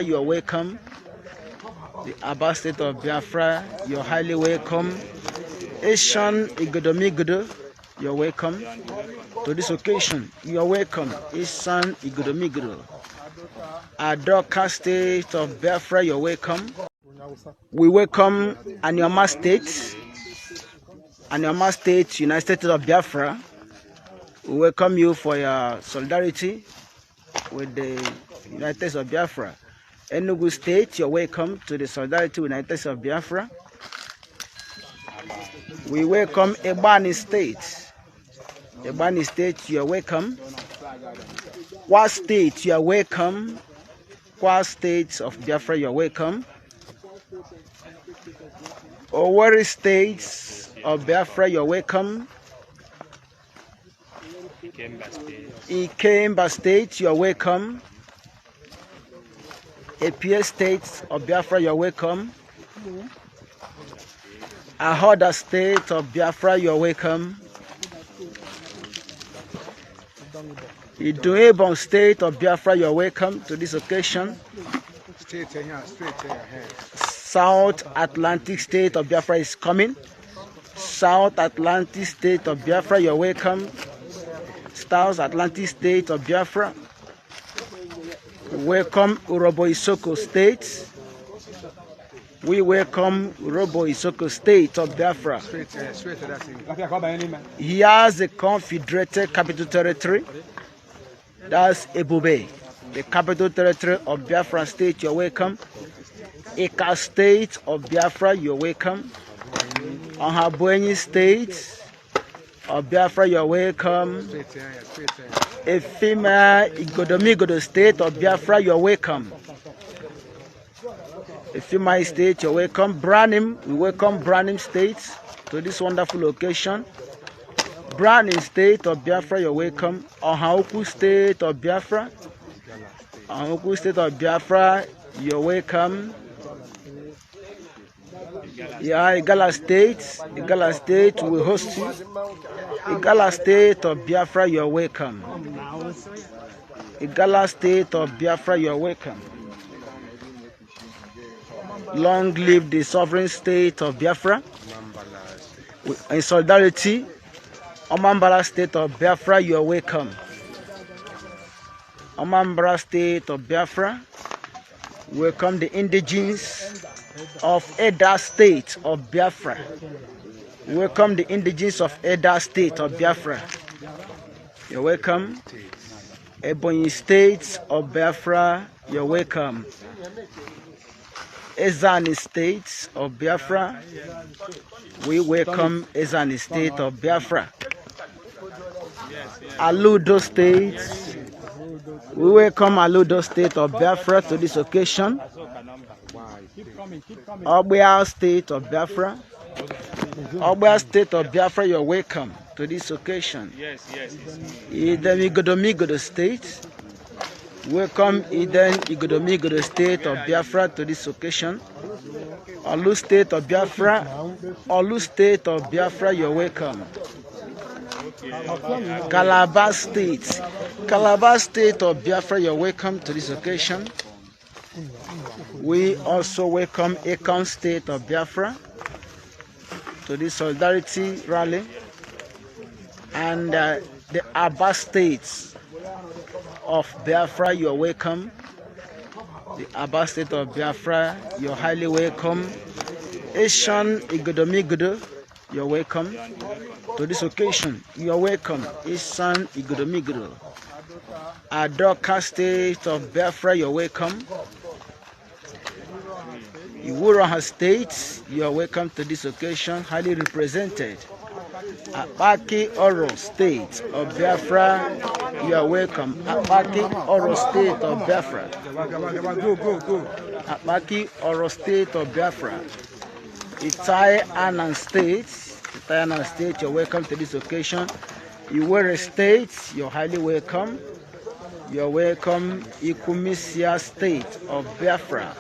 You are welcome. The Aba State of Biafra, you're highly welcome. Asian Igodomigudo, you're welcome to this occasion. You're welcome. Asian Igodomigudo. Adoka State of Biafra, you're welcome. We welcome Anyama State, United States of Biafra. We welcome you for your solidarity with the United States of Biafra. Enugu State, you're welcome to the solidarity with the United States of Biafra. We welcome Ebani State. Ebani State, you're welcome. Kwa State, you're welcome. Kwa State of Biafra, you're welcome. Owerri State of Biafra, you're welcome. Ikemba State, you're welcome. Ekpa State of Biafra, you're welcome. Ahoda State of Biafra, you're welcome. Iduebon State of Biafra, you're welcome to this occasion. South Atlantic State of Biafra is coming. South Atlantic State of Biafra, you're welcome. South Atlantic State of Biafra. Welcome Urobo Isoko State. We welcome Urobo Isoko State of Biafra. He has a confederated capital territory. That's Ebube, the capital territory of Biafra State. You're welcome. Ekpa State of Biafra, you're welcome. Ohabuenyi State of Biafra, you're welcome. Efima Igodomigodo State of Biafra, you're welcome. Efima State, you're welcome. Branim, we welcome Branim State to this wonderful occasion. Branim State of Biafra, you're welcome. Ohaoku State of Biafra. Ohaoku State of Biafra, you're welcome. Yeah, Igala State will host you. Igala State of Biafra, you're welcome. Igala State of Biafra, you're welcome. Long live the sovereign state of Biafra. In solidarity, Omambala State of Biafra, you're welcome. Omambala State of Biafra, welcome the indigenes of Eda State of Biafra. Welcome the indigenes of Eda State of Biafra. You're welcome. Ebonyi State of Biafra, you're welcome. Ezani State of Biafra, we welcome Ezani State of Biafra. Aludo State, we welcome Aludo State of Biafra to this occasion. Ogbia State of Biafra. Ogbia State of Biafra, you're welcome to this occasion. Eden Igodomigodo State. Welcome Eden Igodomigodo State of Biafra to this occasion. Olu State of Biafra. Olu State of Biafra, you're welcome. Calabar State. Calabar State of Biafra, you're welcome to this occasion. We also welcome Ekon State of Biafra to this solidarity rally. And the Aba States of Biafra, you're welcome. The Aba State of Biafra, you're highly welcome. Asian Igodomigudo, you're welcome to this occasion. You're welcome. Asian Igodomigudo. Adoka State of Biafra, you're welcome. Iwuroha State, you are welcome to this occasion, highly represented. Apaki Oro State of Biafra, you are welcome. Apaki Oro State of Biafra. Apaki Oro State of Biafra. Itai Anan State, you're welcome to this occasion. Iwere State, you're highly welcome. You're welcome. Ikumisia State of Biafra.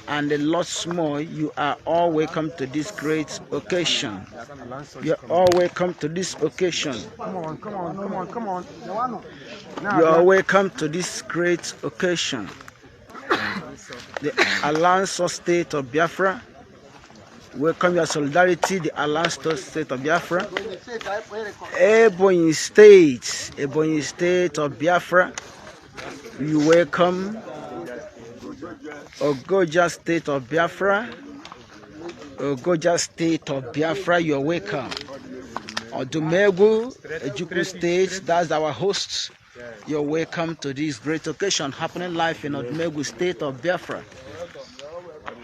And a lot more, you are all welcome to this great occasion. You're all welcome to this occasion. Come on. You are welcome to this great occasion. the Alliance State of Biafra. Welcome your solidarity, the Alliance State of Biafra. Ebonyi State of Biafra. You welcome. Ogoja State of Biafra. Ogoja State of Biafra, you're welcome. Odumegwu, Jubilation State, that's our hosts. You're welcome to this great occasion happening live in Odumegwu State of Biafra.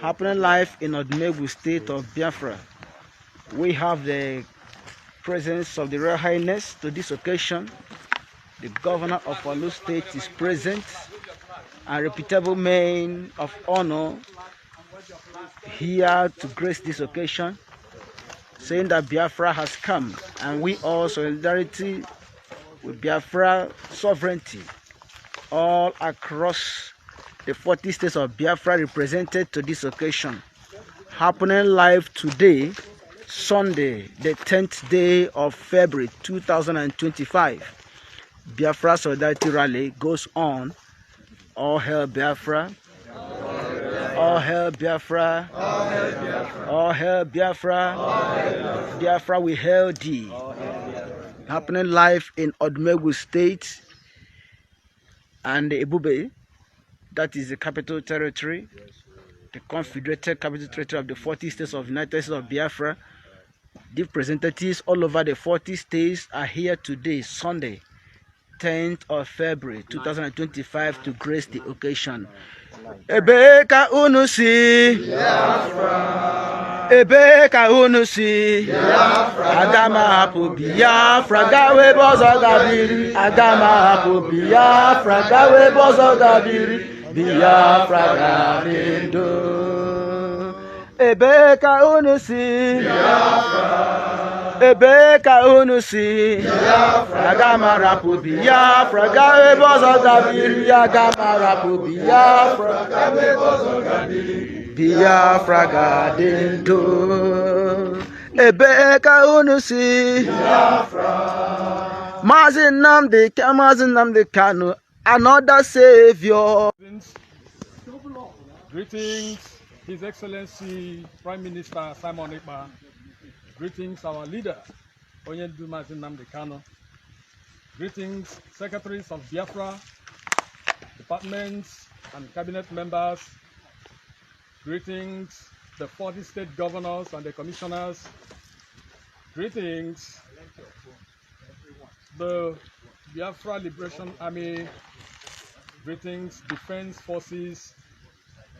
Happening live in Odumegwu State of Biafra. We have the presence of the Royal Highness to this occasion. The governor of Kanu State is present. A reputable man of honor here to grace this occasion, saying that Biafra has come, and we all solidarity with Biafra sovereignty all across the 40 states of Biafra represented to this occasion. Happening live today, Sunday, the 10th day of February 2025. Biafra Solidarity Rally goes on. All hail Biafra. All hail Biafra. All hail Biafra. All hail Biafra. Biafra, we hail thee. Happening live in Odumegwu State and Ebube, that is the capital territory, the confederated capital territory of the 40 states of United States of Biafra. The representatives all over the 40 states are here today, Sunday, 10th of February 2025, to grace the occasion. Ebeka unusi Biafra. Ebeka unusi Biafra. Agama hapu Biafra gawe bozo gabiri. Agama hapu Biafra gawe bozo gabiri. Biafra gabindo. Ebeka unusi Biafra. Ebeka unusi Biafra. Agama rapu Biafra gawe bozo gabiri. Agama rapu Biafra gawe bozo gabiri. Biafra gadindo. Ebeka unusi Biafra. Mazin Nnamdi Kanu, another savior. Greetings, His Excellency Prime Minister Simon Ekpa. Greetings, our leader, Mazin Nnamdi Kanu. Greetings, secretaries of Biafra, departments and cabinet members. Greetings, the 40 state governors and the commissioners. Greetings, the Biafra Liberation Army. Greetings, Defense Forces,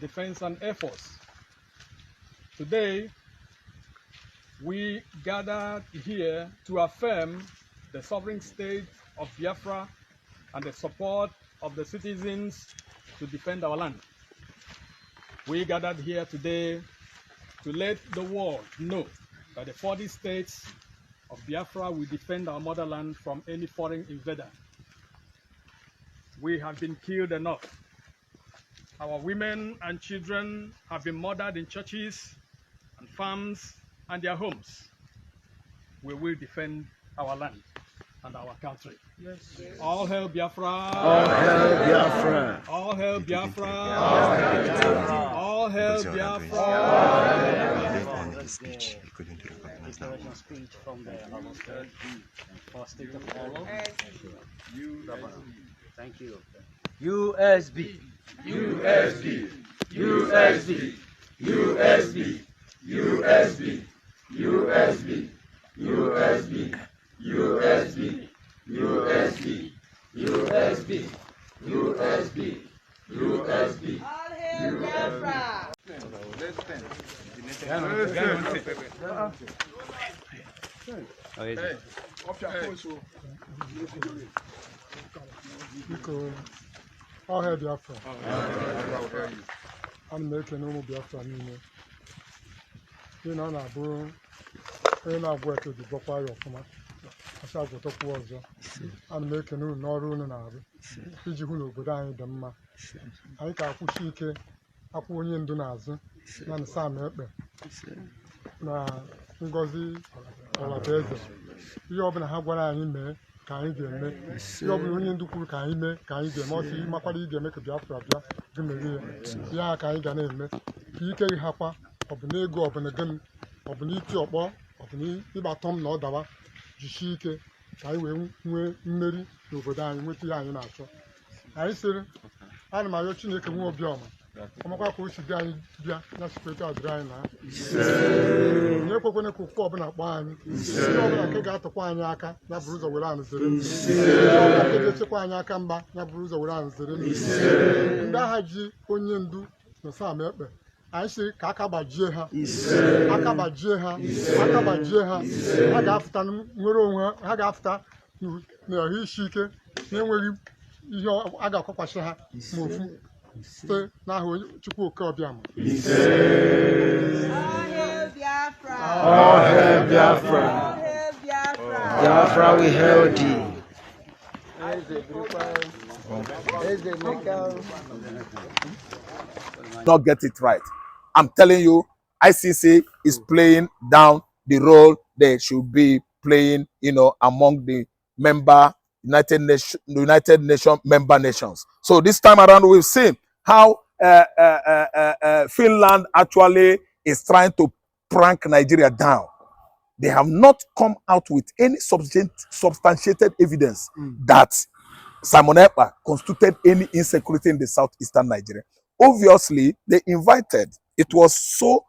Defense and Air Force. Today, we gathered here to affirm the sovereign state of Biafra and the support of the citizens to defend our land. We gathered here today to let the world know that the 40 states of Biafra will defend our motherland from any foreign invader. We have been killed enough. Our women and children have been murdered in churches and farms and their homes. We will defend our land and our country. Yes. All hail Biafra. All hail Biafra. All hail Biafra. All hail Biafra. Speech. He couldn't recognize that one. Speech from the first state of Olo. Thank you. USB. USB. USB. USB. USB. USB. USB. USB. USB. USB. USB. USB. All hail Biafra. All hail Biafra. I'm making no Biafra anymore. You know, I'm going to work with the Bopper of Kama. I shall go to Waza. I'm making no run and Abi. Pijuno, but I ain't the man. I can't push it. I put in Dunazi and Sam Ekpa. Ngozi or Abeza. You open a have what I in can you get me? You open the Duku can you make? Can you get more? You make a Biafra. gị merie ya ka anyị ga na-eme ka ike gị hakwa ọ bụ n'ego ọ bụ na gịnị ọ bụ n'iti ọkpọ ọ bụ n'ịgbatọ m na ọ dawa jisie ike ka anyị wee nwee mmeri n'obodo anyị nweta ihe anyị na-achọ anyị sịrị ana m arịọ Chineke nwe obiọma ọmakwa ka o si dị anyị bịa ya sikweta adịrị anyị na onye ekwekwana ka okwu ọbụla kpọọ anyị ihe ọbụla nke ga-atụkwa anyị aka ya bụrụ ụzọ were anyị zere ihe ọbụla nke ga-echekwa anyị aka mgba ya bụrụ ụzọ were anyị zere ndị agha ji onye ndu na Sam Ekpe anyị sị ka aka gbajie ha ha ga-afụta nwere onwe ha ga-afụta n'ahụ isi ike na-enweghị ihe a ga-akwakwasị ha ma ofu site n'aha Chukwu oke ọbịama. All hail Biafra. Biafra we hail thee. Not get it right. I'm telling you, ICC is playing down the role they should be playing, among the United Nations member nations. So this time around, we've seen how Finland actually is trying to prank Nigeria down. They have not come out with any substantiated evidence that Simon Ekpa constituted any insecurity in the southeastern Nigeria. Obviously, they invited. It was so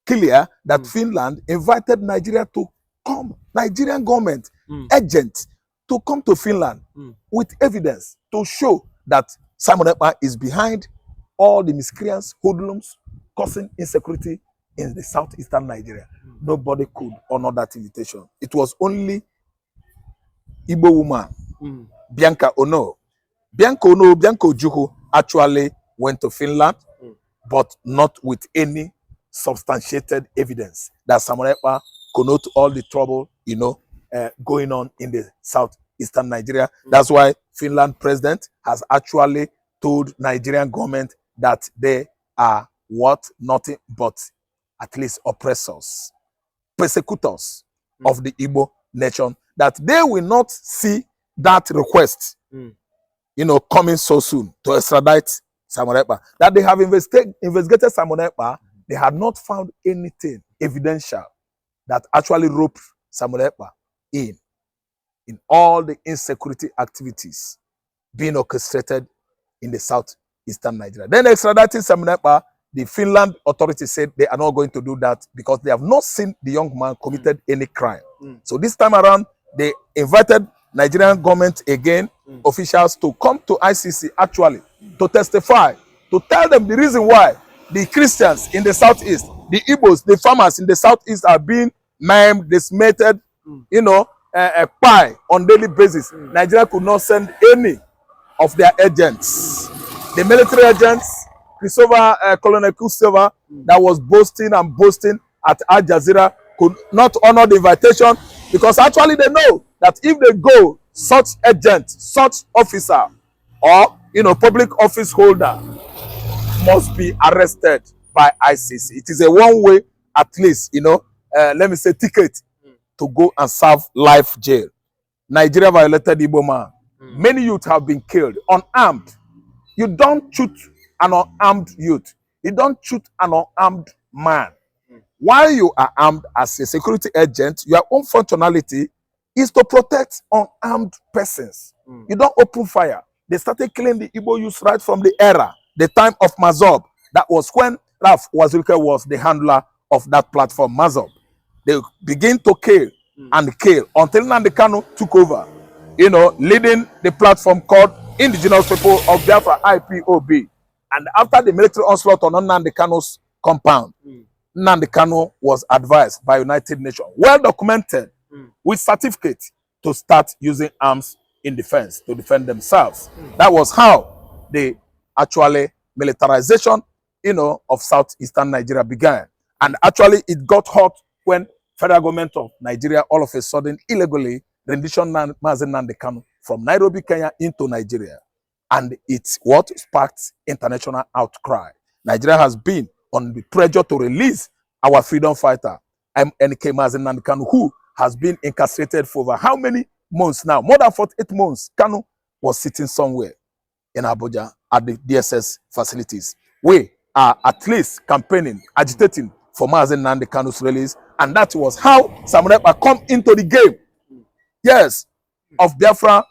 clear that Finland invited Nigeria to come, Nigerian government agents to come to Finland with evidence to show that Simon Ekpa is behind all the miscreants, hoodlums, causing insecurity in the southeastern Nigeria. Nobody could honor that invitation. It was only Igbo woman, Bianca Ojukwu actually went to Finland, but not with any substantiated evidence that Simon Ekpa connote all the trouble, going on in the southeastern Nigeria. That's why Finland president has actually told Nigerian government that they are nothing but at least oppressors, persecutors of the Igbo nation, that they will not see that request, coming so soon to extradite Simon Ekpa. That they have investigated Simon Ekpa, they had not found anything evidential that actually roped Simon Ekpa in all the insecurity activities being orchestrated in the southeastern Nigeria. Then extraditing Simon Ekpa, the Finland authorities said they are not going to do that because they have not seen the young man committed any crime. So this time around, they invited Nigerian government again, officials, to come to ICC actually to testify, to tell them the reason why the Christians in the southeast, the Igbos, the farmers in the southeast are being maimed, decimated, pie on daily basis. Nigeria could not send any of their agents. The military agents, Colonel Kusova, that was boasting at Al Jazeera, could not honor the invitation because actually they know that if they go, such agent, such officer, or public office holder must be arrested by ICC. It is a one-way, at least, let me say, ticket to go and serve life jail. Nigeria violated Igbo man. Many youth have been killed, unarmed. You don't shoot an unarmed youth. You don't shoot an unarmed man. While you are armed as a security agent, your own functionality is to protect unarmed persons. You don't open fire. They started killing the Igbo youth right from the era, the time of Mazob. That was when Raf Wazirike was the handler of that platform, Mazob. They begin to kill and kill until Nnamdi Kanu took over, leading the platform called Indigenous People of Biafra, IPOB. And after the military onslaught on Nnamdi Kanu's compound, Nnamdi Kanu was advised by United Nations, well documented, with certificate, to start using arms in defense, to defend themselves. That was how the actually militarization, of southeastern Nigeria began. And actually it got hot when federal government of Nigeria all of a sudden illegally renditioned Mazi Nnamdi Kanu from Nairobi, Kenya into Nigeria. And it's what sparked international outcry. Nigeria has been on the pressure to release our freedom fighter, MNK Mazi Nnamdi Kanu, who has been incarcerated for over how many months now? More than 48 months. Kanu was sitting somewhere. in Abuja at the DSS facilities. We are at least campaigning, agitating for Mazi Nnamdi Kanu's release, and that was how Samuel Ekpa come into the game. Yes, of Biafra,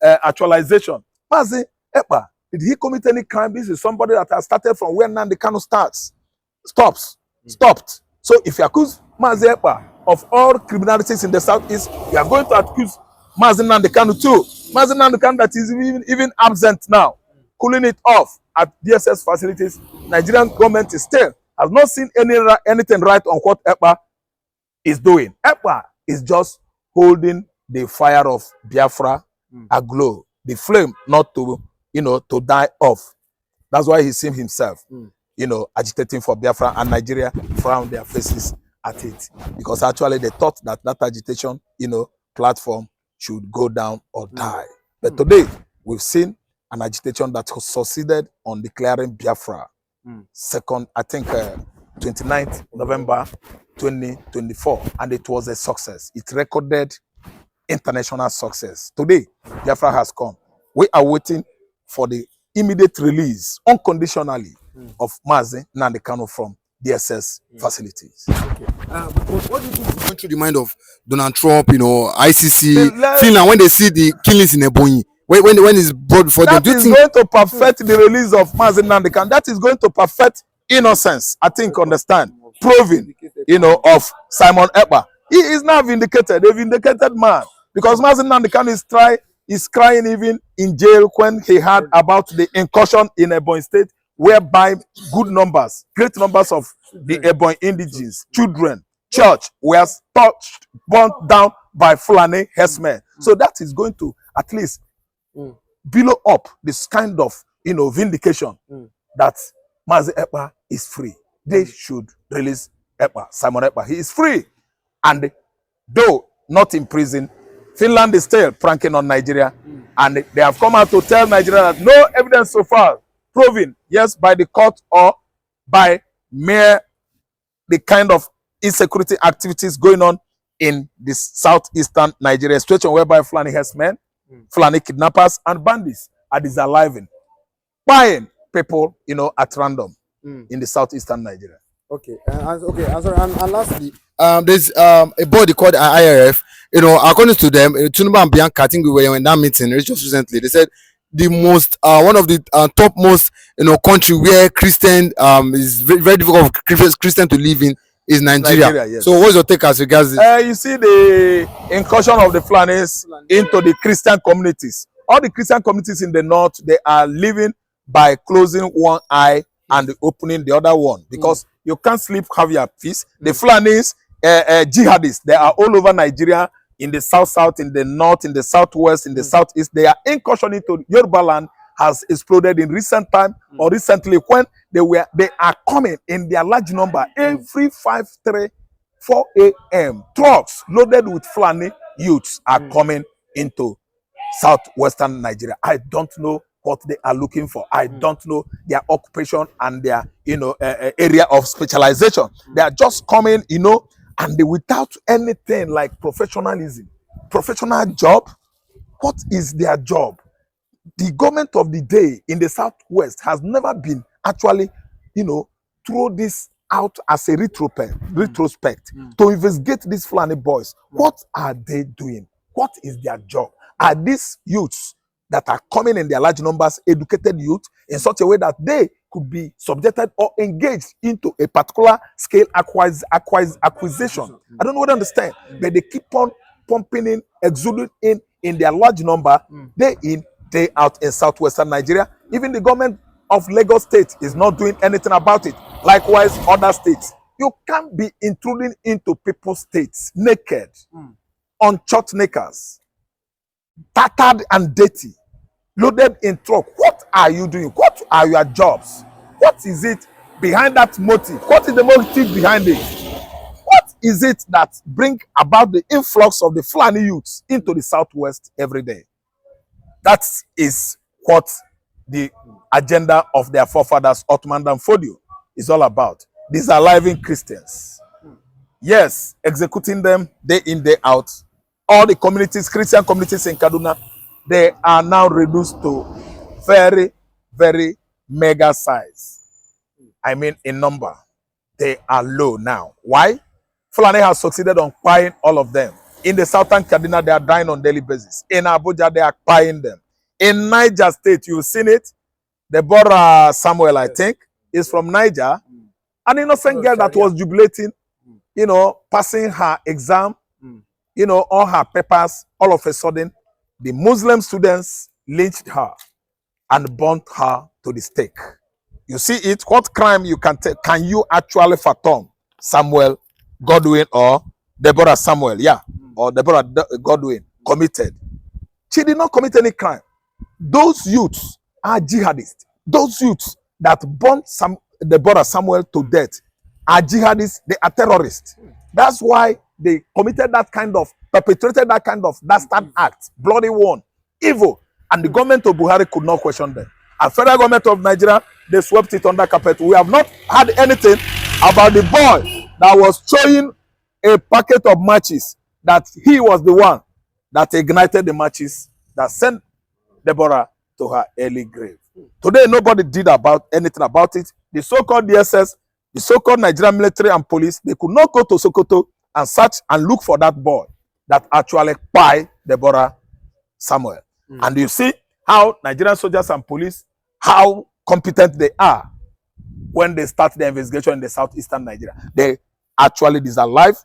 actualization. Mazi Ekpa, did he commit any crime? This is somebody that has started from where Nnamdi Kanu stopped. So if you accuse Mazi Ekpa of all criminalities in the southeast, you are going to accuse Mazi Nnamdi Kanu too. Mazi Nnamdi Kanu that is even absent now, cooling it off at DSS facilities. Nigerian government is still has not seen anything right on what Ekpa is doing. Ekpa is just holding the fire of Biafra aglow, the flame not to die off. That's why he seen himself, agitating for Biafra, and Nigeria frown their faces at it, because actually they thought that agitation, platform should go down or die. But today we've seen an agitation that succeeded on declaring Biafra. Second, I think 29th November 2024, and it was a success. It recorded international success. Today, Biafra has come. We are waiting for the immediate release, unconditionally, of Mazi Nnamdi Kanu from DSS facilities. Okay. But what do you think is going through the mind of Donald Trump, ICC, Finland, when they see the killings in Ebonyi? When it's brought before them, that is going to perfect the release of Mazi Nnamdi Kanu. That is going to perfect innocence, I think, understand, proving, of Simon Ekpa. He is now vindicated, a vindicated man, because Mazi Nnamdi Kanu is crying even in jail when he heard about the incursion in Ebonyi State, whereby great numbers of the Ebonyi indigenes, children, church were touched, burnt down by Fulani herdsmen. So that is going to at least billow up this kind of vindication that Mazi Ekpa is free. They should release Ekpa, Simon Ekpa. He is free, and though not in prison, Finland is still pranking on Nigeria, and they have come out to tell Nigeria that no evidence so far proven, yes, by the court or by mere the kind of insecurity activities going on in the southeastern Nigeria, situation whereby Fulani herdsmen, Fulani kidnappers, and bandits are disaliving, buying people, at random in the southeastern Nigeria. Okay, and lastly, there's a body called IRF. According to them, Tinubu and Bianca, I think we were in that meeting just recently. They said the most one of the topmost country where Christian is very, very difficult for Christian to live in is Nigeria. Yes. So what's your take as regards this? You see the incursion of the Fulanis into the Christian communities. All the Christian communities in the north, they are living by closing one eye and opening the other one, because you can't sleep, have your peace. The Fulanis, jihadists, they are all over Nigeria, in the south, in the north, in the southwest, in the southeast. They are incursioning to Yoruba land has exploded in recent time or recently, when they are coming in their large number every 5:3, 4 a.m. Trucks loaded with Fulani youths are coming into southwestern Nigeria. I don't know what they are looking for. I don't know their occupation and their area of specialization. They are just coming, and they, without anything like professionalism, professional job. What is their job? The government of the day in the southwest has never been actually, throw this out as a retrospect to investigate these Fulani boys. What are they doing? What is their job? Are these youths that are coming in their large numbers educated youth in such a way that they could be subjected or engaged into a particular scale acquisition? I don't know what to understand, but they keep on pumping in, exuding in their large number, day in, day out in southwestern Nigeria. Even the government of Lagos State is not doing anything about it. Likewise, other states. You can't be intruding into people's states naked, on short knickers, tattered and dirty, loaded in truck. What are you doing? What are your jobs? What is it behind that motive? What is the motive behind it? What is it that bring about the influx of the Fulani youths into the southwest every day? That is what the agenda of their forefathers, Ottoman and Fodio, is all about. These are living Christians. Yes, executing them day in, day out. All the communities, Christian communities in Kaduna, they are now reduced to very, very mega size. I mean, in number, they are low now. Why? Fulani has succeeded on buying all of them. In the southern Kaduna, they are dying on daily basis. In Abuja, they are buying them. In Niger State, you've seen it. Deborah Samuel, I think, is from Niger. An innocent girl that was jubilating, you know, passing her exam, you know, all her papers. All of a sudden, the Muslim students lynched her and burnt her to the stake. You see it? What crime you can take? Can you actually fathom Samuel Godwin or Deborah Samuel? Yeah, or Deborah Godwin committed. She did not commit any crime. Those youths are jihadists. Those youths that burnt Deborah Samuel to death are jihadists. They are terrorists. That's why they committed that kind of, perpetrated that kind of dastard act, bloody one, evil. And the government of Buhari could not question them. And federal government of Nigeria, they swept it under carpet. We have not had anything about the boy that was throwing a packet of matches, that he was the one that ignited the matches that sent Deborah to her early grave. Today, nobody did anything about it. The so-called DSS, the so-called Nigerian military and police, they could not go to Sokoto and search and look for that boy that actually by Deborah Samuel. And you see how Nigerian soldiers and police, how competent they are when they start the investigation in the southeastern Nigeria. They actually disalive,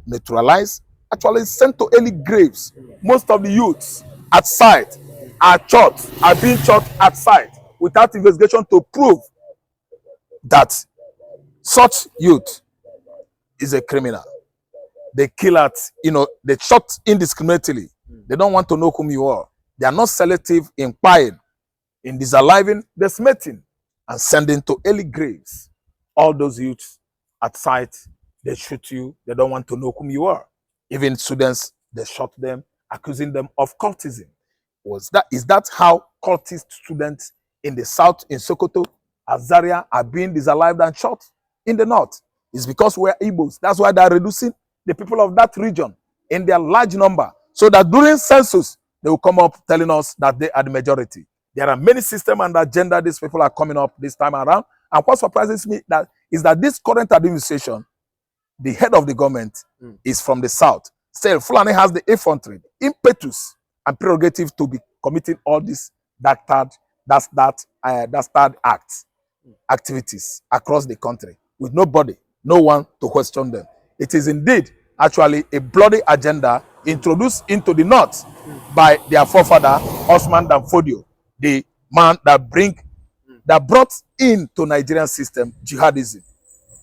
neutralize, actually sent to early graves. Most of the youths at site are being shot at site without investigation to prove that such youth is a criminal. They kill at, you know, they shot indiscriminately. They don't want to know whom you are. They are not selective in buying, in disaliving, decimating, and sending to early graves. All those youths at site, they shoot you. They don't want to know whom you are. Even students, they shot them, accusing them of cultism. Is that how cultist students in the south, in Sokoto, Azaria, are being disalived and shot? In the north, it's because we're Igbos. That's why they're reducing the people of that region in their large number, so that during census, they will come up telling us that they are the majority. There are many systems and agenda these people are coming up this time around. And what surprises me is that this current administration, the head of the government, is from the south. Still, Fulani has the infantry, impetus, and prerogative to be committing all these dastard activities across the country with nobody, no one to question them. It is indeed actually a bloody agenda introduced into the north by their forefather Osman Danfodio, the man that brought into Nigerian system jihadism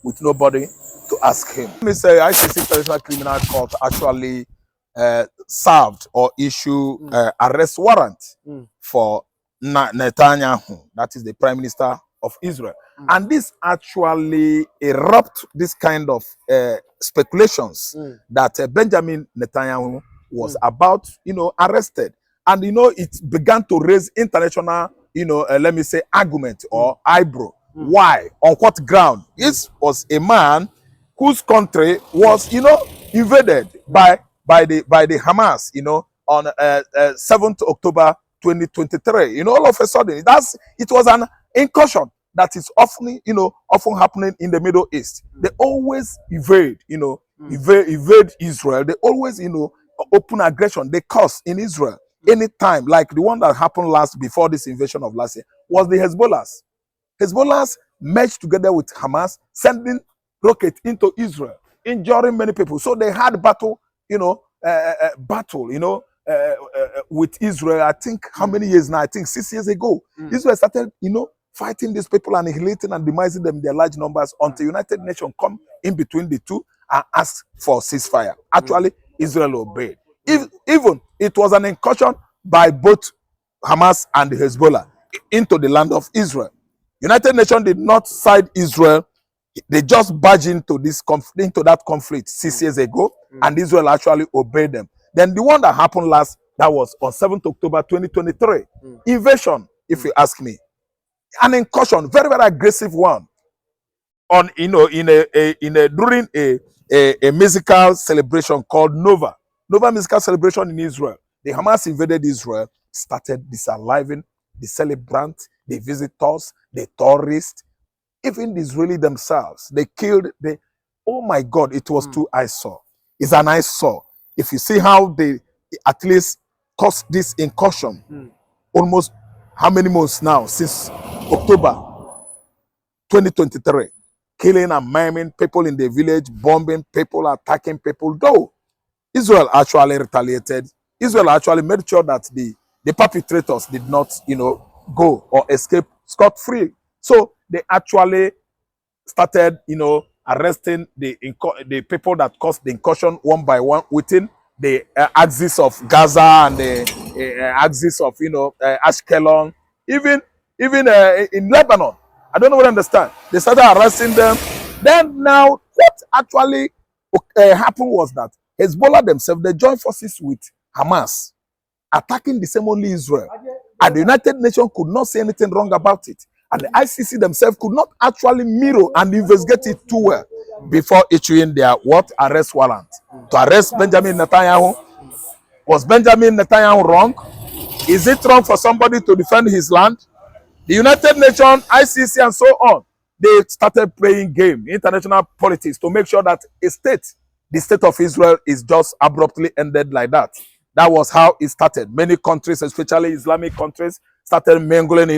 with nobody to ask him. Let me say ICC International Criminal Court actually served or issued arrest warrant for Netanyahu, that is the Prime Minister of Israel. And this actually erupt this kind of speculations that Benjamin Netanyahu was about, you know, arrested. And, you know, it began to raise international, you know, let me say, argument or eyebrow. Why? On what ground? This was a man whose country was, you know, invaded by the Hamas, you know, on 7th October 2023. You know, all of a sudden, it was an incursion that is often, you know, happening in the Middle East. They always evade, you know, evade Israel. They always, you know, open aggression. They cause in Israel. Anytime, like the one that happened before this invasion of last year, was the Hezbollahs. Hezbollahs merged together with Hamas, sending rockets into Israel, injuring many people. So they had battle, you know, with Israel. I think how many years now? I think 6 years ago. Israel started, you know, fighting these people, annihilating and demising them in their large numbers until United Nations come in between the two and ask for ceasefire. Actually, Israel obeyed. Even it was an incursion by both Hamas and Hezbollah into the land of Israel. United Nations did not side Israel. They just barged into that conflict 6 years ago, and Israel actually obeyed them. Then the one that happened last, that was on 7th October 2023, invasion, if you ask me, an incursion, very, very aggressive one, on, you know, during a musical celebration called Nova musical celebration in Israel. The Hamas invaded Israel, started disaliving the celebrants, the visitors, the tourists, even the Israeli themselves. They killed the, oh my God, it was too eyesore. It's an eyesore. If you see how they at least caused this incursion, almost how many months now, since October 2023, killing and maiming people in the village, bombing people, attacking people, though Israel actually retaliated. Israel actually made sure that the perpetrators did not, go or escape scot-free. So they actually started, arresting the people that caused the incursion one by one within the axis of Gaza and the axis of, Ashkelon, even in Lebanon. I don't know what I understand. They started arresting them. Then now, what actually happened was that Hezbollah themselves, they joined forces with Hamas, attacking the same only Israel. And the United Nations could not say anything wrong about it. And the ICC themselves could not actually mirror and investigate it too well before issuing their arrest warrant. To arrest Benjamin Netanyahu. Was Benjamin Netanyahu wrong? Is it wrong for somebody to defend his land? The United Nations, ICC, and so on, they started playing game, international politics, to make sure that the state of Israel, is just abruptly ended like that. That was how it started. Many countries, especially Islamic countries, started mingling,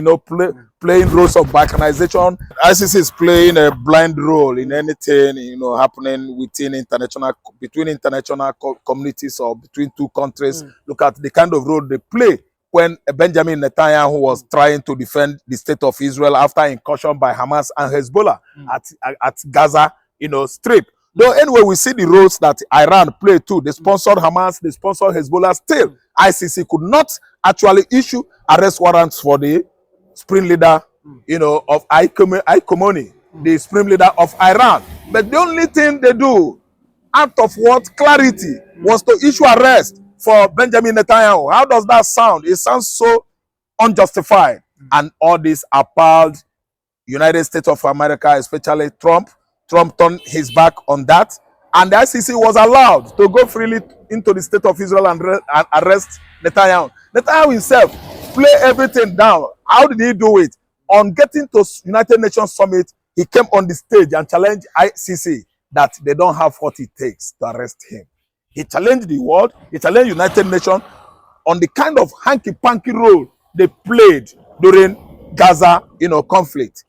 playing roles of balkanization. ICC is playing a blind role in anything, happening between international communities or between two countries. Look at the kind of role they play when Benjamin Netanyahu was trying to defend the state of Israel after incursion by Hamas and Hezbollah at Gaza, Strip. Though anyway, we see the roles that Iran played too. They sponsored Hamas, they sponsored Hezbollah. Still, ICC could not actually issue arrest warrants for the supreme leader, of Ikomoni, the supreme leader of Iran. But the only thing they do, out of what clarity, was to issue arrest for Benjamin Netanyahu. How does that sound? It sounds so unjustified. And all this appalled United States of America, especially Trump. Trump turned his back on that, and the ICC was allowed to go freely into the state of Israel and arrest Netanyahu. Netanyahu himself play everything down. How did he do it? On getting to United Nations Summit, he came on the stage and challenged ICC that they don't have what it takes to arrest him. He challenged the world, he challenged United Nations on the kind of hanky-panky role they played during Gaza, conflict.